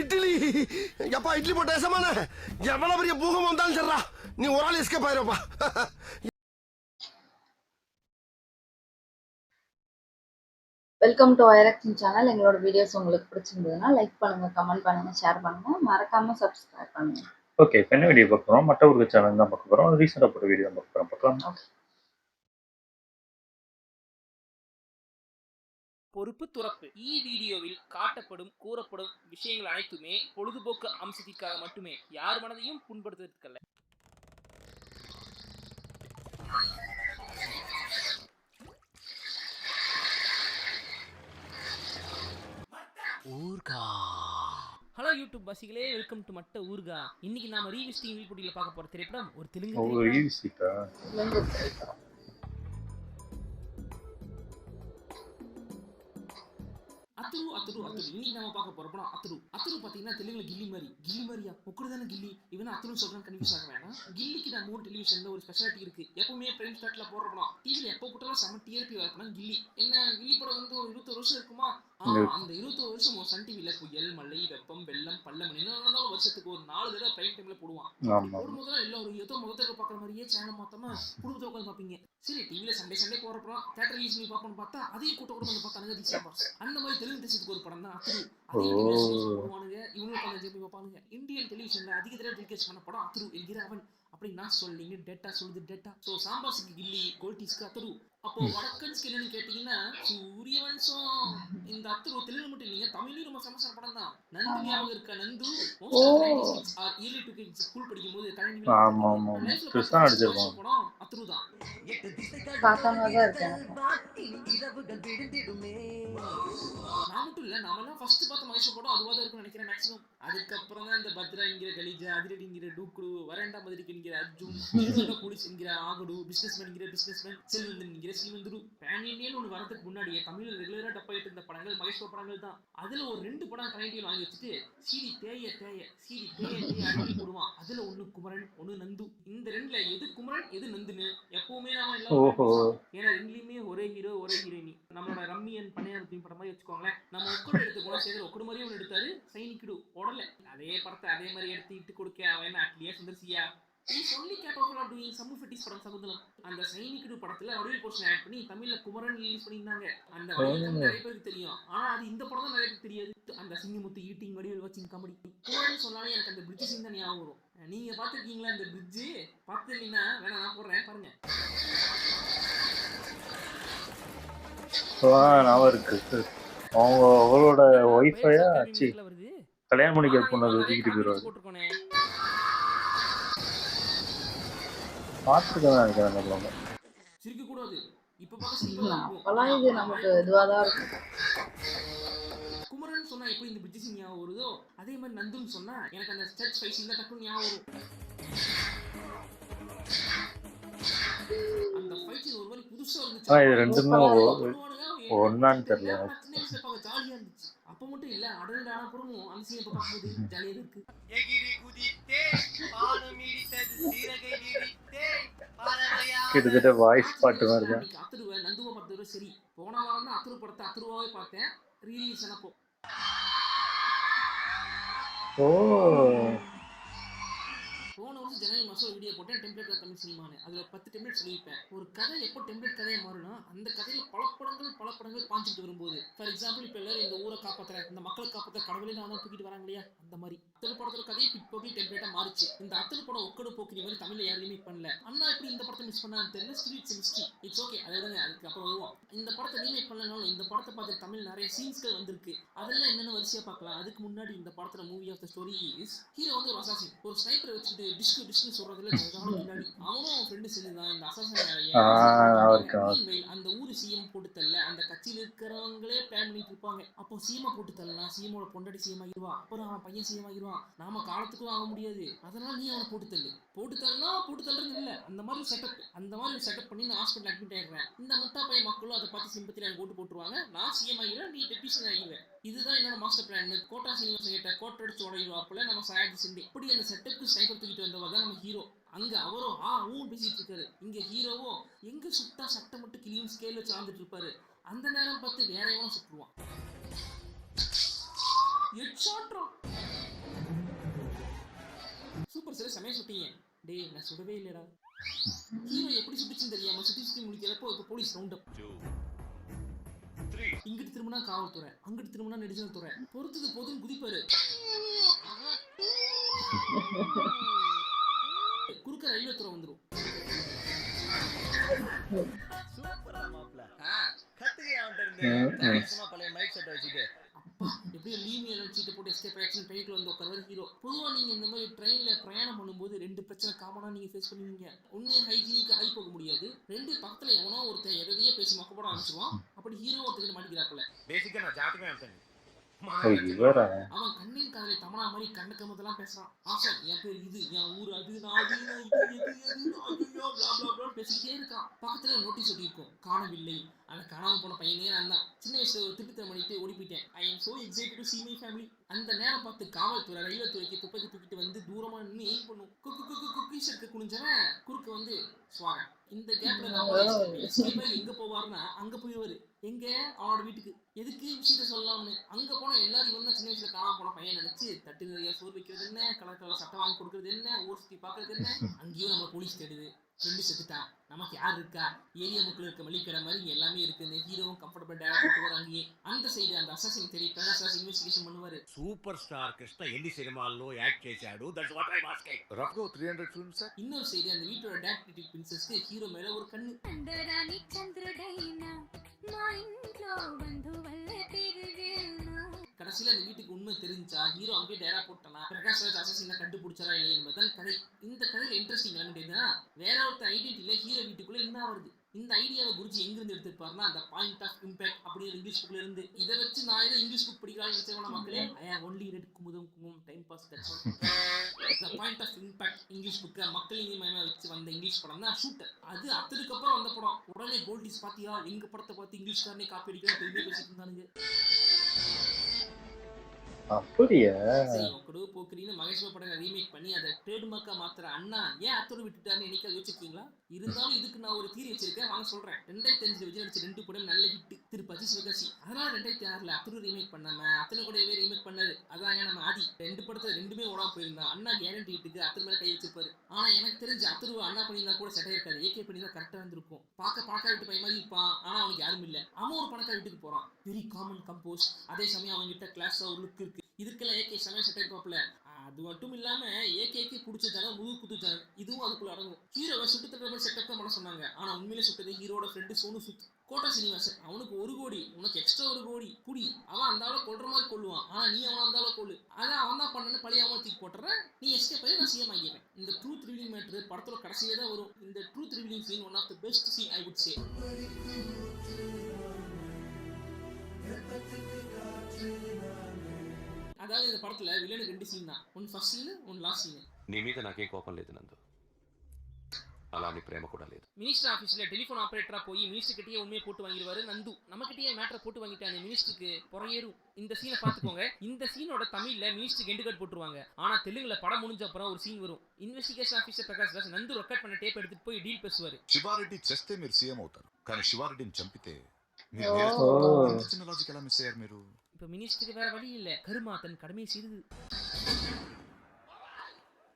இட்லி எப்பா இட்லி போட்ட ஏசமான எவ்வளவு பெரிய பூகம் வந்தாலும் சரிடா நீ ஒரு ஆள் எஸ்கேப் ஆயிருப்பா. வெல்கம் டு ஐரக்ஷன் சேனல். எங்களோட வீடியோஸ் உங்களுக்கு பிடிச்சிருந்ததுன்னா லைக் பண்ணுங்க, கமெண்ட் பண்ணுங்க, ஷேர் பண்ணுங்க, மறக்காம சப்ஸ்கிரைப் பண்ணுங்க. ஓகே, இப்போ என்ன வீடியோ பார்க்க போகிறோம்? மற்ற ஒரு சேனல் தான் பார்க்க போகிறோம். ரீசெண்டாக போட்ட வீடியோ தான் பார்க்க போகிறோம். பார்க்கலாம். ஓகே. பொறுப்பு துறப்பு. வீடியோவில் காட்டப்படும் கூறப்படும் விஷயங்கள் அனைத்துமே பொழுதுபோக்கு அம்சத்திற்காக மட்டுமே, யார் மனதையும் புண்படுத்துவதற்கல்ல. ஹலோ யூடியூப் வாசிகளே, வெல்கம் டு மட்ட ஊர்கா. இன்னைக்கு நாம ரீவிஸ்டிங் போட்டியில் பார்க்க போற திரைப்படம் ஒரு தெலுங்கு அத்துரு. இன்னைக்கு நாம பார்க்க போற படம் அத்துரு பாத்தீங்கன்னா தெலுங்குல கில்லி மாதிரியா முக்குடுதான கில்லி இவன் அத்துரு சொல்றான். கன்ஃபியூஸ் ஆக வேணாம். கில்லிக்கு நான் மூணு டெலிவிஷன்ல ஒரு ஸ்பெஷாலிட்டி இருக்கு. எப்பவுமே பிரைம் ஸ்டார்ட்ல போடுற படம் டிவில எப்போ போட்டாலும் செம டிஆர்பி வரப்படம் கில்லி. என்ன கில்லி படம் வந்து ஒரு 21 வருஷம் இருக்குமா? அந்த 21 வருஷம் சன் டிவில புயல், மழை, வெப்பம், வெள்ளம், பள்ளம் என்ன வருஷத்துக்கு ஒரு 4 தடவை பிரைம் டைம்ல போடுவான். போடும்போது எல்லாரும் ஏதோ முதல்ல பாக்குற மாதிரியே சேனல் மாத்தாம குடும்பத்தை உட்காந்து பாப்பீங்க. சரி, டிவில சண்டே போறப்பறம் தியேட்டர் ரிலீஸ் பண்ணி பார்ப்போம்னு பார்த்தா அதையும் கூட்ட வந்து பார்த்தானுங்க. அந்த மாதிரி தெலுங்கு தேசத்துக்கு ஒரு படம் தான் அத்துரு. போடுவானுங்க, இவனுக்கு கொஞ்சம் ஜெபி பார்ப்பானுங்க. இந்தியன் டெலிவிஷன்ல அதிக தடவை டெலிகேட் பண்ண படம் அத்துரு என்கிற அவன் அப்படி நான் சொல்லிங்க. டேட்டா சொல்லுது டேட்டா. ஸோ சாம்பாஸுக்கு கில்லி, கோல்டிஸ்க்கு அத்துரு. அப்போ வடக்கன்ஸ்க்கு என்னன்னு கேட்டீங்கன்னா சூரியவன்சம். இந்த அத்துரு தெலுங்கு மட்டும் இல்லைங்க, தமிழ்லயும் ரொம்ப சமசார படம் தான். நந்து ஞாபகம் இருக்கா? நந்து ஸ்கூல் படிக்கும் போது படம் அத்துரு தான். நான் மட்டும் இல்ல, நாமெல்லாம் ஃபர்ஸ்ட் பார்த்த மகேஷ் படம் அதுவா தான் இருக்கும்னு நினைக்கிறேன் மேக்ஸிமம். அதுக்கப்புறம் தான் இந்த பத்ரா என்கிற கலிஜா, அதிரடிங்கிற டூக்குடு, வரண்டா மதுரைக்கு என்கிற அர்ஜுன், போலீஸ் என்கிற ஆகுடு, பிசினஸ்மேன் என்கிற பிசினஸ்மேன், செல்வந்தன் என்கிற செல்வந்துரு. பேன் இண்டியன் ஒன்று வரதுக்கு முன்னாடியே தமிழ்ல ரெகுலரா டப்பாயிட்டு இருந்த படங்கள் மகேஷ் படங்கள் தான். அதுல ஒரு 2 படம் கனெக்டிவ் வாங்கி வச்சுட்டு சீடி தேய அடிக்கடி போடுவான். அதுல ஒண்ணு குமரன், ஒண்ணு நந்து. இந்த 2ல எது குமரன் எது நந்துன்னு எப்பவுமே நாம எல்லாம் ஏன்னா 2லயுமே ஒரே ஹீரோ ஒரே ஹீரோயினி. நம்மளோட ரம்மியன் பண்ணையாரத்தையும் படம் மாதிரி வச்சுக்கோங்களேன். நம்ம ஒக்கடு எடுத்து போனா சேகர் ஒக்கடு மாதிரியே ஒன்று எடுத்தாரு. சைனிக்கிடு உடல அதே படத்தை அதே மாதிரி எடுத்து இட்டு கொடுக்க அவன் அட்லியா சுந்தர்சியா சொல்லி capable of doing some fetish படம் சகுந்தலம். அந்த சைனிக்கிடு படத்துல வடிவேல் போர்ஷன் ஆட் பண்ணி தமிழ்ல குமரன் ரிலீஸ் பண்ணியிருந்தாங்க. அந்த வடிவேல் நிறைய பேருக்கு தெரியும், ஆனா அது இந்த படம் தான் நிறைய பேருக்கு தெரியாது. அந்த சிங்கமுத்து ஈட்டிங் வடிவேல் வாட்சிங் காமெடி குமரன் சொன்னாலே எனக்கு அந்த பிரிட்ஜ் சீன் தான் ஞாபகம் வரும். நீங்க பாத்துருக்கீங்களா அந்த பிரிட்ஜ்? பாத்துருந்தீங்கன்னா வேணா நான் போடுறேன் பாருங்க. இருக்கு அவங்க அவளோட ஒய்ஃபையா கல்யாணம் பண்ணிக்க பொண்ணு தூக்கிட்டு போயிடுவாரு. பார்த்துருக்கேன் நினைக்கிறேன். சிரிக்க கூடாது. குமரன் சொன்னா எப்படி இந்த பிரிட்ஜ் சீன் ஞாபகம் வருதோ அதே மாதிரி நந்துன்னு சொன்னா எனக்கு அந்த சர்ச் ஃபைட் சீன் தான் டக்குனு ஞாபகம் வரும். அந்த ஃபைட் சீன் ஒரு மாதிரி புதுசா இருந்துச்சு. இது ரெண்டுமே ஒன்னான்னு தெரியல. ஜாலியா இருந்துச்சு. அப்ப மட்டும் இல்ல, அடல்ட் ஆனப்புறமும் அந்த சீன் பார்க்கும்போது ஜாலியா இருக்கு. கிட்டத்தட்ட வாய்ஸ் பாட்டு மாதிரி தான். அத்துருவை நந்துவை பார்த்தது சரி. போன வாரம் தான் அத்துரு படத்தை அத்துருவாவே பார்த்தேன் ரிலீஸ் ஆனப்போ. போன வருஷம் ஜனவரி மாதம் வீடியோ போட்டேன் டெம்ப்ளேட் தமிழ் சினிமான்னு. அதில் 10 டெம்ப்ளேட் சொல்லியிருப்பேன். ஒரு கதை எப்போ டெம்ப்ளேட் கதையை மாறுனா அந்த கதையில் பல படங்கள் பாஞ்சிட்டு வரும்போது, ஃபார் எக்ஸாம்பிள் இப்போ எல்லாரும் இந்த ஊரை காப்பாற்றுறேன், இந்த மக்களை காப்பாற்ற கடவுளே நான் தூக்கிட்டு வராங்க இல்லையா, அந்த மாதிரி அத்தனை படத்தோட கதையை பிற்போக்கி டெம்ப்ளேட்டாக மாறிச்சு. இந்த அத்தனை படம் ஒக்கடு போக்கிற மாதிரி தமிழில் யாரும் ரிமேக் பண்ணல. அண்ணா இப்படி இந்த படத்தை மிஸ் பண்ணான்னு தெரியல. ஸ்பிரிட்ஸ் மிஸ்ட்ரி இட்ஸ் ஓகே, அதோட அதுக்கப்புறம் வருவோம். இந்த படத்தை ரீமேக் பண்ணலனாலும் இந்த படத்தை பார்த்து தமிழ் நிறைய சீன்ஸ்கள் வந்திருக்கு. அதெல்லாம் என்னென்ன வரிசையாக பார்க்கலாம். அதுக்கு முன்னாடி இந்த படத்தில் movie of the story is hero வந்து ஒரு அசாசின், ஒரு ஸ்னைப்பரை வச்சுட்டு டிஸ்கு சொல்றதுல முன்னாடி அவனும் ஃப்ரெண்டு சேர்ந்துதான் இந்த அசாசின் அந்த ஊரு சிஎம் போட்டு தள்ள அந்த கட்சியில் இருக்கிறவங்களே பிளான் பண்ணிட்டு இருப்பாங்க. அப்போ சிஎம் போட்டு தள்ளலாம், சிஎமோட பொண்டாடி சிஎம் ஆகிடுவா, அப்புறம் அவன் பையன் சிஎம் ஆகிடுவான். நாம காலத்துக்கும் ஆக முடியாது, அதனால நீ அவனை போட்டு தள்ளுறது இல்லை. அந்த மாதிரி செட்டப் பண்ணி நான் ஹாஸ்பிட்டல் அட்மிட் ஆயிடுறேன். இந்த முட்டா பையன் மக்களும் அதை பார்த்து சிம்பத்தில் எனக்கு ஓட்டு போட்டுருவாங்க. நான் சிஎம் ஆகிறேன், நீ டெபிஷன் ஆகிடுவேன். இதுதான் என்னோட மாஸ்டர் பிளான். கோட்டா சீனிவாசன் கிட்ட கோட்டை அடிச்சு உடையுவாப்புல நம்ம சாயாஜி சிந்தி. இப்படி அந்த செட்டப்புக்கு ஸ்னைப்பர் தூக்கிட்டு வந்தவர் தான் நம்ம ஹீரோ. அங்க அவரோ பேசிட்டு இருக்காரு. இங்க ஹீரோவோ எங்க சுட்டா சட்டை மட்டும் கிளியும் ஸ்கேல் வச்சு ஆந்துட்டு இருப்பாரு. அந்த நேரம் பார்த்து வேற எவனும் சுட்டுருவான். ஹெட்ஷாட்ரா. சூப்பர் சார், செமையா சுட்டீங்க. டேய் நான் சுடவே இல்லடா. ஹீரோ எப்படி சுட்டுச்சுன்னு தெரியாம சுத்தி முடிக்கிறப்போ இப்போ போலீஸ் ரவுண்ட் அப். இங்கிட்டு திரும்பினா காவல்துறை, அங்கிட்டு திரும்பினா நெடுஞ்சல் துறை. பொறுத்தது போதும் குதிப்பாரு. குறுக்க ரயில்வே துறை வந்துரும். சூப்பரா மாப்ள. கத்துக்கே அவன்ட்ட இருந்து. சும்மா பழைய மைக் செட் வச்சிட்டு. அப்பா எப்படியோ லீனியர் வச்சுட்டு போட்டு எஸ்கேப் ஆக்ஷன் ட்ரெயின்ல வந்து உட்கார்வாரு ஹீரோ. பொதுவா நீங்க இந்த மாதிரி ட்ரெயின்ல பிரயாணம் பண்ணும்போது 2 பிரச்சனை காமனா நீங்க ஃபேஸ் பண்ணுவீங்க. ஒண்ணு ஹைஜீனிக்கு ஆகி போக முடியாது. 2 பக்கத்துல எவனோ ஒருத்தன் எதையே பேசி மொக்கப்பட ஆரம்பிச்சுவான். அப்படி ஹீரோ ஒருத்தர் மாட்டிக்கிறாப்புல. பேசிக்கா நான் ஜாதகமே அம்சன். அவன் கண்ணின் காதலை தமனா மாதிரி கண்ணு கம்மதெல்லாம் பேசுறான். ஆசன் என் பேர் இது, என் ஊர் அது, நான் அது, நான் இது பேசிக்கிட்டே இருக்கான். பக்கத்துல நோட்டீஸ் ஒட்டியிருக்கும், காணவில்லை. அந்த காணாம போன பையனே நான் தான். சின்ன வயசுல ஒரு திட்டத்தை பண்ணிட்டு ஓடி போயிட்டேன். I am so excited to see my family. அந்த நேரம் பார்த்து காவல்துறை ரயில்வே துறைக்கு துப்பாக்கி தூக்கிட்டு வந்து தூரமா நின்று எய்ம் பண்ணும். குக்கீஸ் இருக்க குனிஞ்சவன் குறுக்க வந்து ஸ்வாகம். இந்த கேப்ல நான் எங்க போவாருன்னா அங்க போயிடுவாரு. எங்க அவனோட வீட்டுக்கு. எதுக்கு விஷயத்த சொல்லலாம்னு. அங்க போன எல்லாரும் இவன் சின்ன வயசுல காணாம போன பையன் நினைச்சு தட்டு நிறைய சோறு வைக்கிறது என்ன, கலர் கலர் சட்டை வாங்கி கொடுக்கறது என்ன, ஊர் சுத்தி பாக்குறது என்ன. அங்கேயும் நம்ம போலீஸ் தேடுது. ஃப்ரெண்டு செத்துட்டான், நமக்கு யார் இருக்கா, ஏரியா முக்கில் இருக்க மல்லிக்கடை மாதிரி எல்லாமே இருக்கு. இந்த ஹீரோவும் கம்ஃபர்டபிள் டேரக்ட் போட்டு அங்கேயே அந்த சைடு அந்த அசாசின் தெரியும் பெகாசஸ் இன்வெஸ்டிகேஷன் பண்ணுவாரு. సూపర్ స్టార్ కృష్ణ ఎన్ని సినిమాల్లో యాక్ట్ చేశాడు. That's what I asking. Rough go 300 films sir. இன்னொரு சைடு அந்த வீட்டோட டேரக்டிவ் பிரின்சஸ்க்கு ஹீரோ மேல ஒரு கண்ணு. చంద్రరాణి చంద్రుడైనా మా ఇంట్లో బంధువల్లే తిరిగేనా. கடைசியில அந்த வீட்டுக்கு உண்மை தெரிஞ்சா ஹீரோ அங்கேயே டேரா போட்டானா பிரகாஷ் ராஜ் அசாசினை கண்டுபிடிச்சாரா இல்லையா என்பதுதான் கதை. இந்த கதையில இன்ட்ரெஸ்டிங் எலிமெண்ட் என்னன்னா, வேற ஒருத்த ஐடென்டிட்டியில ஹீரோ வீட்டுக்குள்ள என்ன வருது. இந்த ஐடியாவை குருஜி எங்கிருந்து எடுத்துருப்பாருன்னா அந்த பாயிண்ட் ஆஃப் இம்பாக்ட் அப்படிங்கிற இங்கிலீஷ் புக்ல இருந்து. இதை வச்சு நான் ஏதோ இங்கிலீஷ் புக் படிக்கிறான்னு நினைச்சவன மக்களே, I have only read Kumudam time pass that's all. The point of impact English புக்கை மக்கள் இனிமையா வச்சு வந்த இங்கிலீஷ் படம் தான் ஷூட்டர். அது அதுக்கு அப்புறம் வந்த படம். உடனே கோல்டிஸ் பாத்தியா எங்க படத்தை பார்த்து இங்கிலீஷ்காரனே காப்பி அடிக்கிற பெரிய பேசிட்டு இருந்தானுங்க. அப்படியா? போக்குறீன்னு மகேஷ் படம் ரீமேக் பண்ணி அதை ட்ரேட்மார்க்கா மாத்திர அண்ணா ஏன் அத்தோடு விட்டுட்டாருன்னு என்னைக்காவது யோசிச்சிருக்கீங்களா? இருந்தாலும் இதுக்கு நான் ஒரு தீரி வச்சிருக்கேன், வாங்க சொல்றேன். 2005 விஜய் நடிச்ச 2 படம் நல்ல ஹிட். திருப்பதி சிவகாசி. அதனால 2006 அத்தோடு ரீமேக் பண்ணாம அத்தனை கூடவே ரீமேக் பண்ணாரு. அதான் நம்ம ஆதி 2 படத்துல 2மே ஓடாம போயிருந்தான். அண்ணா கேரண்டி ஹிட்டுக்கு அத்தனை மேல கை வச்சிருப்பாரு. ஆனா எனக்கு தெரிஞ்சு அத்தருவா அண்ணா பண்ணியிருந்தா கூட செட்டா இருக்காது. ஏகே பண்ணியிருந்தா கரெக்டா இருந்திருக்கும். பாக்க விட்டு பையன் மாதிரி இருப்பான், ஆனா அவனுக்கு யாரும் இல்ல. அவன் ஒரு பணக்கார வீட்டுக்கு போறான், வெரி காமன் கம்போஸ். அதே சமயம் அவங்க கிட்ட கிளாஸ் ஒரு லுக் இருக்கு. இதுக்கெல்லாம் ஏகே சமயம் செட் ஆயிருப்பாப்ல. அது மட்டும் இல்லாம ஏகேக்கு பிடிச்சதால முழு குத்துச்சாங்க. இதுவும் அதுக்குள்ள அடங்கும். ஹீரோவை சுட்டு தட்டுற மாதிரி செட்டப் தான் பண்ண சொன்னாங்க. ஆனா உண்மையிலே சுட்டது ஹீரோட ஃப்ரெண்டு சோனு சுத். கோட்டா சீனிவாசன். அவனுக்கு 1 கோடி, உனக்கு எக்ஸ்ட்ரா 1 கோடி புடி. அவன் அந்த ஆளை கொல்ற மாதிரி கொள்ளுவான், ஆனா நீ அவன் அந்த ஆளை கொள்ளு. அதான் அவன் தான் பண்ணு பழைய அவமத்துக்கு போட்டுற. நீ எஸ்கேப் பண்ணி நான் சிஎம் ஆகிடுறேன். இந்த ட்ரூத் ரிவீலிங் மேட்டர் படத்தோட கடைசியிலே தான் வரும். இந்த truth revealing scene one of the best scene I would say. அதாவது இந்த படத்துல வில்லனுக்கு 2 சீன் தான். One first scene, one last scene. నీ మీద నాకేం కోపం లేదు నందు, అలాని ప్రేమ కూడా లేదు. மினிஸ்டர் ஆபீஸ்ல டெலிபோன் ஆபரேட்டரா போய் மினிஸ்டர் கிட்டயே உண்மையை போட்டு வாங்கிடுவாரு நந்து. நம்ம கிட்டயே மேட்டரை போட்டு வாங்கிட்டாங்க. மினிஸ்டருக்கு புறையேறும். இந்த சீனை பாத்துக்கோங்க. இந்த சீனோட தமிழ்ல மினிஸ்டருக்கு எண்டு கட் போட்டுருவாங்க. ஆனா தெலுங்குல படம் முடிஞ்ச அப்புறம் ஒரு சீன் வரும். Investigation officer Prakash Raj Nandu record பண்ண டேப் எடுத்துட்டு போய் டீல் பேசுவாரு. శివారెడ్డి చేస్తే మీరు సీఎం అవుతారు, కానీ శివారెడ్డిని చంపితే మీరు ఇంత చిన్న లాజిక్ ఎలా మిస్ అయ్యారు మీరు? இப்ப மினிஸ்டருக்கு வேற வழி இல்ல, கருமா தன் கடமையை செய்து.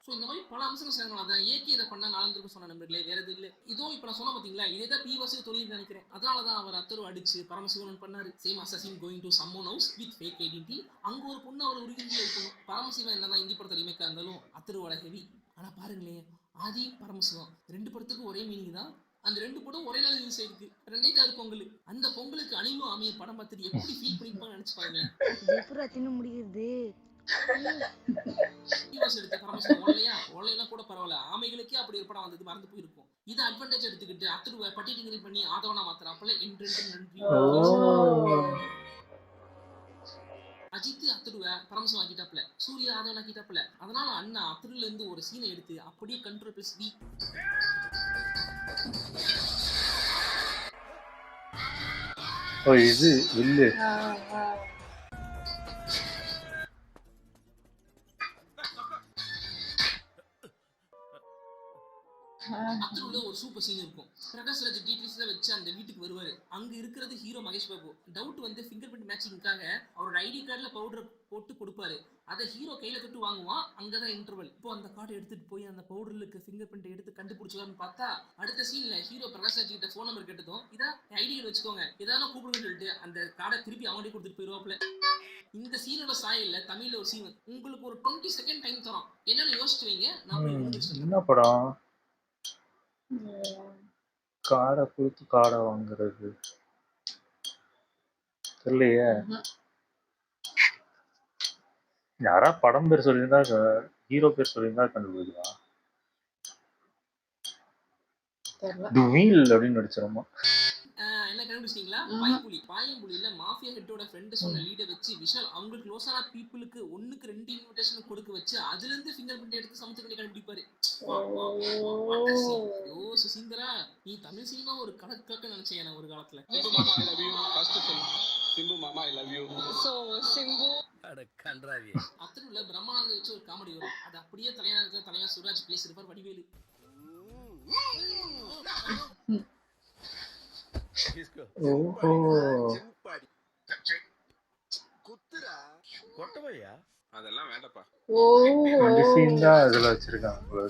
ஸோ இந்த மாதிரி பல அம்சங்கள் சேர்ந்தாலும் அதான் ஏகே இதை பண்ண நாலந்திருக்கும் சொன்ன நம்பர்களே, வேற எது இல்லை. இதோ இப்போ நான் சொன்ன பார்த்தீங்களா, இதே தான் பீவாசுக்கு தொழில் நினைக்கிறேன். அதனால தான் அவர் அத்தரு அடிச்சு பரமசிவன் பண்ணாரு. Same assassin going to someone house with fake identity. அங்க ஒரு பொண்ணு அவர் உருகில இருக்கணும். பரமசிவன் என்னதான் இந்தி படத்தை ரீமேக்கா இருந்தாலும் அத்தருவோட ஹெவி. ஆனா பாருங்களேன், ஆதி பரமசிவம் 2 படத்துக்கும் ஒரே மீனிங் தான். அந்த 2 படம் ஒரே நாள் ரிலீஸ் ஆயிருக்கு. 2 பொங்கல். அந்த பொங்கலுக்கு அணிலும் ஆமைய படம் பார்த்துட்டு எப்படி ஃபீல் பண்ணிருப்பான்னு நினைச்சு பாருங்களேன். எப்பரா தின்னு முடியுது. எடுத்த பரமசிவம் ஒல்லையா கூட பரவாயில்ல, ஆமைகளுக்கே அப்படி ஒரு படம் வந்தது மறந்து போயிருக்கும். இதை அட்வான்டேஜ் எடுத்துக்கிட்டு அத்துருவை பட்டிட்டிங் பண்ணி ஆதவனா மாத்திராப்பல என்று நன்றி. அஜித் அத்துருவை பரமசிவம் ஆக்கிட்டாப்ல, சூர்யா ஆதவன் ஆக்கிட்டாப்ல. அதனால அண்ணா அத்துருல இருந்து ஒரு சீனை எடுத்து அப்படியே கண்ட்ரோல் பிளஸ் வி. இது இல்ல அத்தனோட ஒரு சூப்பர் சீன் இருக்கும். பிரகாஷ் ராஜ் டீடைல்ஸ்ல வச்சு அந்த வீட்டுக்கு வருவாரு. அங்க இருக்கிறது ஹீரோ மகேஷ் பாபு. டவுட் வந்து ஃபிங்கர் பிரிண்ட் மேட்சிங்காக அவரோட ஐடி கார்டுல பவுடர் போட்டு கொடுப்பாரு. அதை ஹீரோ கையில தொட்டு வாங்குவான். அங்கதான் இன்டர்வல். இப்போ அந்த கார்டு எடுத்துட்டு போய் அந்த பவுடர்ல இருக்க ஃபிங்கர் பிரிண்ட் எடுத்து கண்டுபிடிச்சலாம்னு பார்த்தா அடுத்த சீன்ல ஹீரோ பிரகாஷ் ராஜ் கிட்ட போன் நம்பர் கேட்டதும் இதான் ஐடி கார்டு வச்சுக்கோங்க ஏதாவது கூப்பிடுங்கன்னு சொல்லிட்டு அந்த கார்டை திருப்பி அவங்கள்ட்ட கொடுத்துட்டு போயிருவாப்ல. இந்த சீனோட சாயல்ல தமிழ்ல ஒரு சீன் உங்களுக்கு ஒரு 20 செகண்ட் டைம் தரோம். என்னன்னு யோசிச்சு வைங்க. நான் போய் முடிச்சிட்டேன். என்ன படம்? காடை கொடுத்து காடை வாங்குறது தெரியலையே. யாரா படம் பேர் சொல்லியிருந்தா ஹீரோ பேர் சொல்லியிருந்தா கண்டுபிடிக்கலாம். தெரியல. துவீல் அப்படின்னு நடிச்சிருமா? என்ன கண்டுபிடிச்சிங்களா? பாயம்புலி. பாயம்புலியில மாஃபியா ஹெட்டோட ஃப்ரெண்ட் சொன்ன லீடை வச்சு விஷால் அவங்களுக்கு க்ளோஸான பீப்புளுக்கு 1க்கு 2 இன்விடேஷன் கொடுக்க வச்சு அதுல இருந்து ஃபிங்கர் பிரிண்ட் எடுத்து சமைச்சு பண்ணி கண்டுபிடிப்பாரு. ஓ சுசீந்திரா, நீ தமிழ் சினிமா ஒரு கணக்கு நினைச்சேன் நான் ஒரு காலத்துல. அத்தனுள்ள பிரம்மானந்த வச்சு ஒரு காமெடி வரும். அது அப்படியே தலையா சுராஜ் பிளேஸ் இருப்பார் வடிவேலு. ஓஹோ, கொட்டவையா அதெல்லாம் வேண்டப்பா. அந்த சீன் தான் அதுல வச்சிருக்காங்க.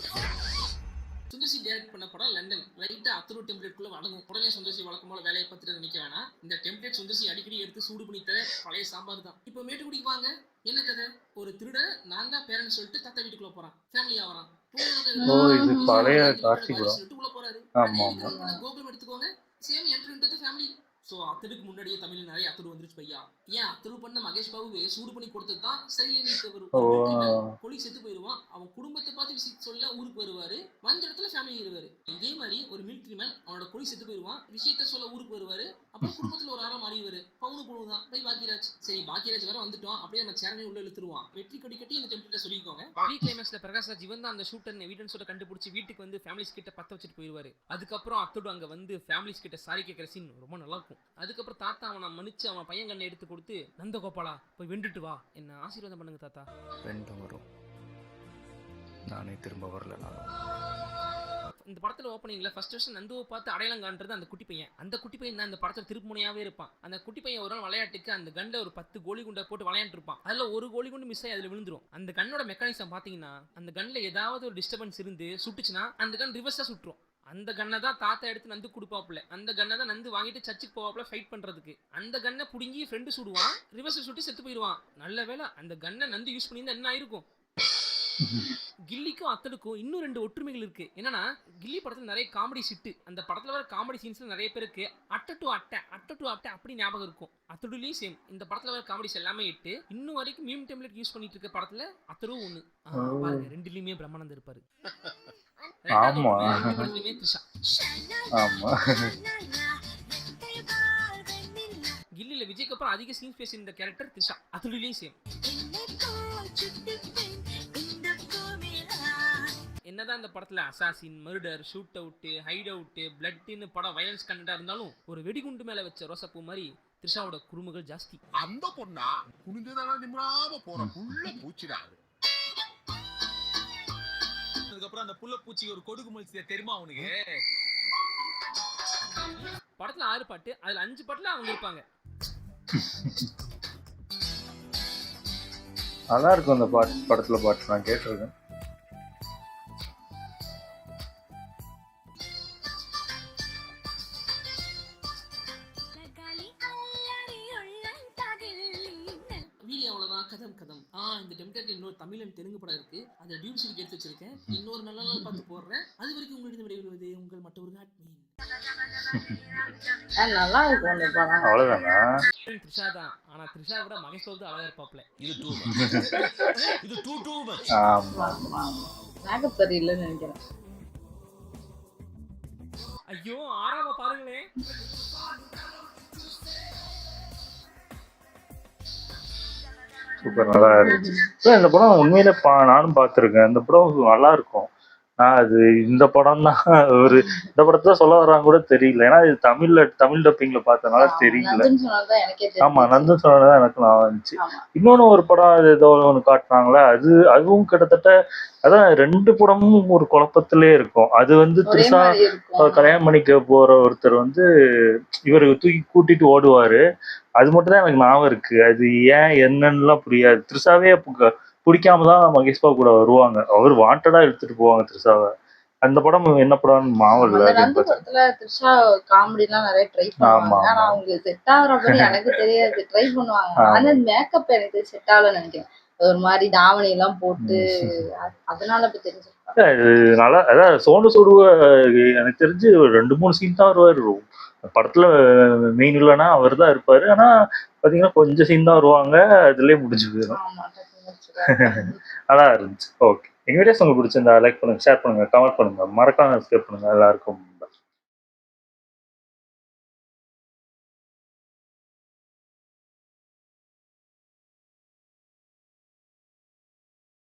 சுந்தர்சி டைரக்ட் பண்ண படம் லண்டன். லைட்டா அத்தரு டெம்ப்ளேட்குள்ள வழங்கும். உடனே சுந்தர்சி வழக்கம் போல வேலையை பார்த்துட்டு நினைக்க வேணாம். இந்த டெம்ப்ளேட் சுந்தர்சி அடிக்கடி எடுத்து சூடு பண்ணி தர பழைய சாம்பார் தான். இப்போ மேட்டுக்குடிக்கு வாங்க. என்ன கதை? ஒரு திருடன் நான் தான் பேரன் சொல்லிட்டு தத்த வீட்டுக்குள்ள போறான். ஃபேமிலி ஆவறான். இது பழைய காட்சி படம். சொல்லிட்டு உள்ள போறாரு. ஆமா ஆமா. கோகுலம் எடுத்துக்கோங்க. Same entry into the family. So அத்தருக்கு முன்னாடியே தமிழ்ல நிறைய அத்தரு வந்துருச்சு பையா. ஏன் அத்தரு பண்ண மகேஷ் பாபுவே சூடு பண்ணி கொடுத்தது தான் சரியில்லை. போலீஸ் செத்து போயிடுவான். அவன் குடும்பத்தை பார்த்து விசிட் சொல்ல ஊருக்கு வருவாரு. வந்த இடத்துல ஃபேமிலி இருவாரு. இதே மாதிரி ஒரு மிலிட்ரி மேன் அவனோட போலீஸ் செத்து போயிடுவான். விஷயத்த சொல்ல ஊருக்கு வருவாரு. அப்புறம் குடும்பத்துல ஒரு ஆறா மாறிடுவாரு. பவுனு பொழுதுதான் பை பாக்கியராஜ். சரி பாக்கியராஜ் வேற வந்துட்டோம். அப்படியே நம்ம சேரனை உள்ள இழுத்துருவான். வெற்றி கொடி கட்டி இந்த டெம்ப்ளேட்டை சொல்லிக்கோங்க. ப்ரீ கிளைமேக்ஸ்ல பிரகாஷ் ராஜ் இவன் தான் அந்த ஷூட்டர் எவிடன்ஸோட கண்டுபிடிச்சி வீட்டுக்கு வந்து ஃபேமிலிஸ் கிட்ட பத்த வச்சுட்டு போயிடுவாரு. அதுக்கப்புறம் அத்தோடு அங்க வந்து ஃபேமிலிஸ் கிட்ட சாரி கேட்கற சீன் ரொம்ப நல்லா இருக்கும். அதுக்கப்புறம் தாத்தா அவனை மன்னிச்சு அவன் பையன் கண்ணை எடுத்து கொடுத்து நந்தகோபாலா போய் வெண்டுட்டு வா, என்ன ஆசீர்வாதம் பண்ணுங்க தாத்தா. ரெண்டும் வரும், நானே திரும்ப வரல. இந்த படத்துல ஓப்பனிங்ல ஃபர்ஸ்ட் வருஷம் நந்துவை பார்த்து அடையாளம் காண்றது அந்த குட்டி பையன். அந்த குட்டி பையன் தான் இந்த படத்துல திருப்புமுனையாவே இருப்பான். அந்த குட்டி பையன் ஒரு நாள் விளையாட்டுக்கு அந்த கண்ட ஒரு 10 கோலி குண்டை போட்டு விளையாண்டு இருப்பான். அதுல ஒரு கோலி குண்டு மிஸ் ஆகி அதுல விழுந்துரும். அந்த கண்ணோட மெக்கானிசம் பாத்தீங்கன்னா அந்த கண்ல ஏதாவது ஒரு டிஸ்டர்பன்ஸ் இருந்து சுட்டுச்சுன்னா அந்த கன் ரிவர்ஸா சுட்டுரும். அந்த கண்ணை தான் தாத்தா எடுத்து நந்து கொடுப்பாப்புல. அந்த கண்ணை தான் நந்து வாங்கிட்டு சர்ச்சுக்கு போவாப்புல ஃபைட் பண்றதுக்கு. அந்த கண்ணை புடுங்கி ஃப்ரெண்டு சுடுவான். ரிவர்ஸ் சுட்டு செத்து போயிடுவான். நல்ல வேளை அந்த கண்ணை நந்து யூஸ் பண்ணியிருந்தா என்ன ஆயிருக்கும். கில்லிக்கும் அத்தனுக்கும் இன்னும் 2 ஒற்றுமைகள் இருக்கு. என்னன்னா கில்லி படத்துல நிறைய காமெடி சிட்டு. அந்த படத்துல வர காமெடி சீன்ஸ்ல நிறைய பேருக்கு அட்டை டு அட்டை அப்படி ஞாபகம் இருக்கும். அத்தடுலயும் சேம். இந்த படத்துல வர காமெடிஸ் எல்லாமே இட்டு இன்னும் வரைக்கும் மீம் டெம்ப்ளேட் யூஸ் பண்ணிட்டு இருக்க படத்துல அத்தரும் ஒண்ணு. பாருங்க, ரெண்டுலயுமே பிரம்மானந்தம் இருப்பாரு. ஆமா ஆமா. கில்லில விஜய்க்கு அப்புறம் அதிக சீன்ஸ் பேசி இந்த கேரக்டர் த்ரிஷா. அத்தடுலயும் சேம். என்னதான் இந்த படத்துல assassin, murder, shoot out, hide out, பிளட்னு படம் வயலன்ஸ் கண்டென்ட்டா இருந்தாலும் ஒரு வெடிகுண்டு மேல வச்ச ரோசப்பூ மாதிரி த்ரிஷாவோட குறும்புகள் ஜாஸ்தி. அந்த பொண்ணா குனிஞ்சதான நிமிராம போற புள்ள பூச்சிடாது. அதுக்கப்புறம் அந்த புள்ள பூச்சி ஒரு கொடுக்கு முழிச்சதே தெரியுமா உனக்கு? படத்துல 6 பாட்டு, அதுல 5 பாட்டுல அவங்க இருப்பாங்க. நல்லா இருக்கும் அந்த பாட்டு. படத்துல பாட்டு நான் கேட்டிருக்கேன். கதம். இந்த டெம்ப்ளேட் இன்னொரு தமிழ் அண்ட் தெலுங்கு படம் இருக்கு. அதை டியூப்ஸுக்கு எடுத்து வச்சிருக்கேன். இன்னொரு நல்ல நாள் பார்த்து போடுறேன். அது வரைக்கும் உங்களுக்கு விடைபெறுவது உங்கள் மற்ற ஒரு ஹாட்மீன். நல்லா இருக்கும் அந்த படம். அவ்வளவுதானா? த்ரிஷா தான். ஆனா த்ரிஷா கூட மகேஷ் பாபு அழகா இருப்பாப்ல. இது டூ மச். ஆமா மேக்கப் சரியில்லைன்னு நினைக்கிறேன். ஐயோ ஆறாம பாருங்களே. சூப்பர், நல்லா இருந்துச்சு. இந்த படம் உண்மையிலே நானும் பார்த்துருக்கேன். இந்த படம் நல்லா இருக்கும். அது இந்த படம் தான் இந்த படத்தை சொல்ல வர்றாங்க கூட தெரியல. ஏன்னா இது தமிழ் டப்பிங்ல பார்த்தனால தெரியல. நந்துன்னு சொன்னதுதான் எனக்கே ஆமா, தெரிஞ்சுச்சு. நந்தன் சொன்னதான் எனக்கு நான் வந்துச்சு. ஆமா. இன்னொன்னு ஒரு படம் அது ஏதோ ஒன்று காட்டுனாங்களே, அதுவும் கிட்டத்தட்ட அதான் 2 படமும் ஒரு குழப்பத்திலே இருக்கும். அது ஒரே திருசா மாதிரி இருக்கும். கல்யாணம் பண்ணிக்க போற ஒருத்தர் இவரு தூக்கி கூட்டிட்டு ஓடுவாரு. அது மட்டும் தான் எனக்கு ஞாபகம் இருக்கு. அது ஏன் என்னன்னுலாம் புரியாது. திருசாவே பிடிக்காம தான் மகேஷ் பாபு கூட வருவாங்க. அவர் வாண்டடா எடுத்துட்டு போவாங்க திருசாவை. அந்த படம் என்ன படம்னு ஞாபகம் அந்த இல்லை. நந்து படத்துல த்ரிஷா காமெடி எல்லாம் நிறைய ட்ரை பண்ணுவாங்க. ஆனா அவங்களுக்கு செட் ஆகுறப்படி எனக்கு தெரியாது. ட்ரை பண்ணுவாங்க. ஆனா மேக்கப் எனக்கு செட் ஆகலன்னு நினைக்கிறேன். ஒரு மாதிரி தாவணி எல்லாம் போட்டு அதனால அப்படி தெரிஞ்சிருக்காங்க. நல்லா அதான் சோனு சூடுவ எனக்கு தெரிஞ்சு 2-3 சீன் தான் வருவாரு படத்துல. மெயின் இல்லைன்னா அவர் தான் இருப்பாரு. ஆனா பாத்தீங்கன்னா கொஞ்சம் சீன் தான் வருவாங்க. அதுலயே முடிஞ்சு போயிடும். நல்லா இருந்துச்சு. ஓகே, எங்க வீடியோஸ் உங்களுக்கு பிடிச்சிருந்தா லைக் பண்ணுங்க, ஷேர் பண்ணுங்க, கமெண்ட் பண்ணுங்க, மறக்காம சப்ஸ்கிரைப் பண்ணுங்க. எல்லாருக்கும்